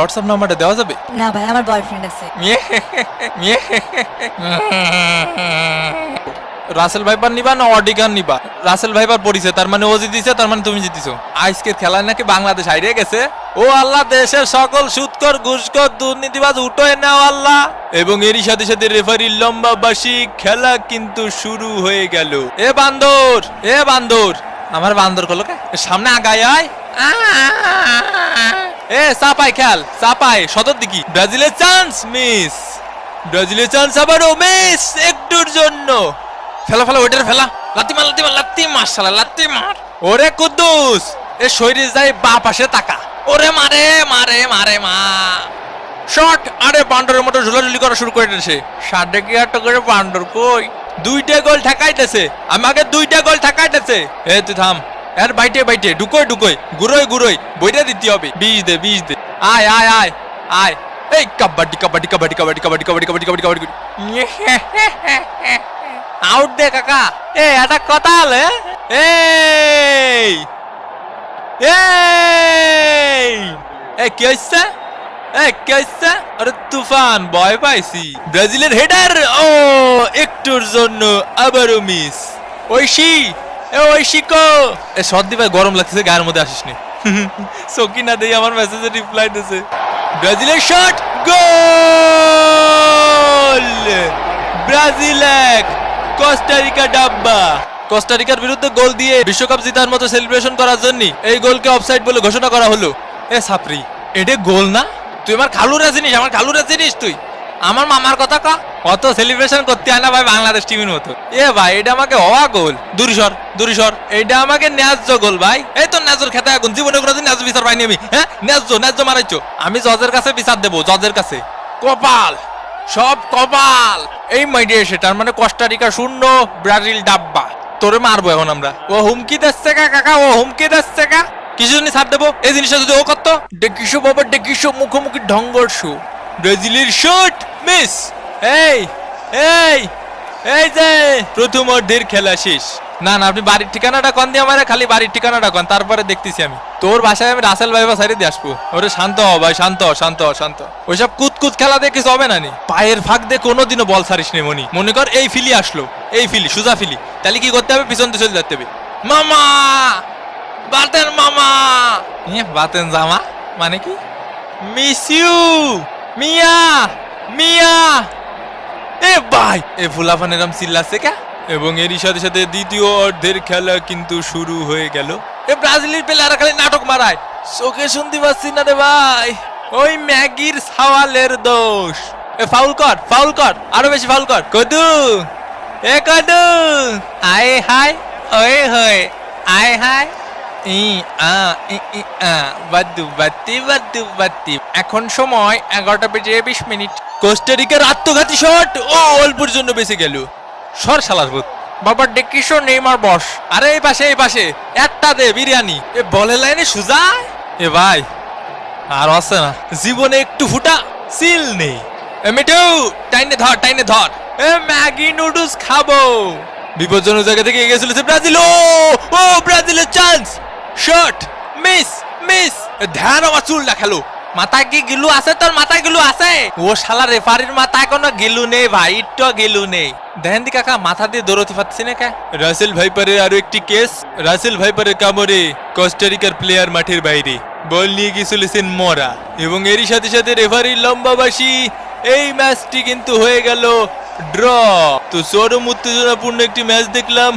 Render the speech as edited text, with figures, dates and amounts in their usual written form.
WhatsApp নাম্বারটা দেওয়া যাবে? না ভাই, আমার বয়ফ্রেন্ড আছে। রাসেল ভাইপার নিবা না অডিগান নিবা? রাসেল ভাইপার পড়িছে, তার মানে ও জিতিছে, তার মানে তুমি জিতিছো। আজকের খেলায় নাকি বাংলাদেশ হারিয়ে গেছে। ও আল্লাহ, দেশের সকল সুদখোর ঘুষখোর দুর্নীতিবাজ উঠোয় নাও আল্লাহ। এবং এরই সাথে সাথে রেফারির লম্বা বাঁশি, খেলা কিন্তু শুরু হয়ে গেল। এ বান্দর, এ বান্দর, আমার বান্দর কলো কে? সামনে আগায় আয়। এ চাপাই খেল, চাপাই সদর দিকি। ব্রাজিলের চান্স মিস, ব্রাজিলের চান্স আবারও মিস একটুর জন্য। ফেলা ফেলা, ওইটার ফেলা, লাত্তি মার, লাত্তি মার, লাত্তি মার শালা, লাত্তি মার। ওরে কুদ্দুস, এ শরীর যায় বা পাশে তাকা। ওরে মারে মারে মারে মা শট। আরে বান্ডরের মতো ঝুলাঝুলি করা শুরু করে দিয়েছে। 60 কি 8 করে বান্ডর কই? 2টা গোল ঠেকাইতেছে, আমাকে 2টা গোল ঠেকাইতেছে। এ তুই থাম, এর বাইটে বাইটে ঢুকোই ঢুকোই, গুরোই গুরোই, বইটা দিতে হবে। 20 দে, 20 দে। আয় আয় আয় আয়। এই কাবাডি কাবাডি কাবাডি কাবাডি কাবাডি কাবাডি কাবাডি কাবাডি কাবাডি। আউট দে কাকা। এ এটা কথা হলে এই এই এই কি হইছে? এই কি হইছে? আরে তুফান, ভয় পাইছি। ব্রাজিলের হেডার, ও একটুর জন্য আবারও মিস। ঐশী, এ ঐশী কো? এ সর্দি ভাই, গরম লাগতেছে, গায়ের মধ্যে আসিস নি। সকিনা দেই আমার মেসেজে রিপ্লাই দিতেছে। ব্রাজিলের শট, গোল! ব্রাজিল 1, কোস্টারিকা ডাব্বা। কোস্টারিকার বিরুদ্ধে গোল দিয়ে বিশ্বকাপ জেতার মতো সেলিব্রেশন করার জন্য এই গোলকে অফসাইড বলে ঘোষণা করা হলো। এ সাপরি, এটা গোল না? তুই আমার খালুরা চিনিস, আমার খালুরা চিনিস তুই? আমার মামার কথা কা? অত সেলিব্রেশন করতে হয় না ভাই বাংলাদেশ টিমের মতো। এ ভাই, এটা আমাকে হওয়া গোল। দূরিসর দূরিসর, এটা আমাকে ন্যায্য গোল ভাই। এই তো ন্যায্যর খেতে এখন জীবনে কোনোদিন ন্যায্য বিচার পাইনি আমি। হ্যাঁ, ন্যায্য ন্যায্য মারাইছো। আমি জজের কাছে বিচার দেবো, জজের কাছে। কপাল, সব কপাল। এই মাইডে সেটার মানে কোস্টারিকা 0, ব্রাজিল ডাব্বা। তোরে মারবো এখন আমরা। ও হুমকি দিচ্ছে কা কাকা, ও হুমকি দিচ্ছে কা? কিছু জন্য ছাড় দেবো এই জিনিসটা যদি ও করতো। ডেকিসো বাবা ডেকিসো, মুখোমুখি ঢঙ্গরশো। ব্রাজিলের শট মিস। এই এই এই যে প্রথম অর্ধের খেলা শেষ। না না, আপনি বাড়ির ঠিকানাটা কন দিয়ে আমারে, খালি বাড়ির ঠিকানাটা কন, তারপরে দেখতেছি আমি। তোর বাসায় আমি রাসেল ভাইবা সাইডে দিয়ে আসবো। ওরে শান্ত হ ভাই, শান্ত হ, শান্ত হ, শান্ত। ওইসব কুতকুত খেলা দিয়ে কিছু হবে না নি। পায়ের ফাঁক দিয়ে কোনোদিনও বল ছাড়িস নি মনি। মনে কর এই ফিলি আসলো, এই ফিলি সুজা ফিলি, তাহলে কি করতে হবে? পিছন দিয়ে চলে যেতে হবে। মামা বাতেন, মামা বাতেন জামা মানে কি? মিস ইউ মিয়া, মিয়া। এ ভাই, এ ফুলাফান এরম চিল্লাচ্ছে কে? এবং এরই সাথে সাথে দ্বিতীয় অর্ধের খেলা কিন্তু শুরু হয়ে গেল। এ ব্রাজিলের প্লেয়াররা খালি নাটক মারায়, চোখে শুনতে পাচ্ছি না রে ভাই। ওই ম্যাগির সাওয়ালের দোষ। এ ফাউল কর, ফাউল কর, আরো বেশি ফাউল কর। কদু, এ কদু, আয় হায়, ওই হয়, আয় হায়। এখন সময় 11:20। কোস্টারিকার আত্মঘাতী শট, ও অল্পের জন্য বেঁচে গেল। সর শালার ভূত। বাবা ডেকিসো নেইমার বস। আরে এই পাশে, এই পাশে একটা দে বিরিয়ানি। এ বলের লাইনে সুজা। এ ভাই আর আছে না, জীবনে একটু ফুটা সিল নেই। এ মিঠু, টাইনে ধর, টাইনে ধর। এ ম্যাগি নুডলস খাবো। বিপজ্জনক জায়গা থেকে এগিয়ে চলেছে ব্রাজিল। ও ব্রাজিলের চান্স, শট মিস, মিস। ধ্যান আমার চুলটা খেলো। মাথায় কি গিলু আছে তোর? মাথায় গিলু আছে? ও শালা রেফারির মাথায় কোনো গিলু নেই ভাই, একটু গিলু নেই। দেখেন দি কাকা, মাথা দিয়ে দৌড়তে পারছি না কে? রাসেল ভাইপারের আরো একটি কেস। রাসেল ভাইপারের কামড়ে কোস্টারিকার প্লেয়ার মাঠের বাইরে, বল নিয়ে গিয়ে চলেছেন মরা। এবং এরই সাথে সাথে রেফারির লম্বা বাঁশি। এই ম্যাচটি কিন্তু হয়ে গেল ড্র। তো চরম উত্তেজনাপূর্ণ একটি ম্যাচ দেখলাম।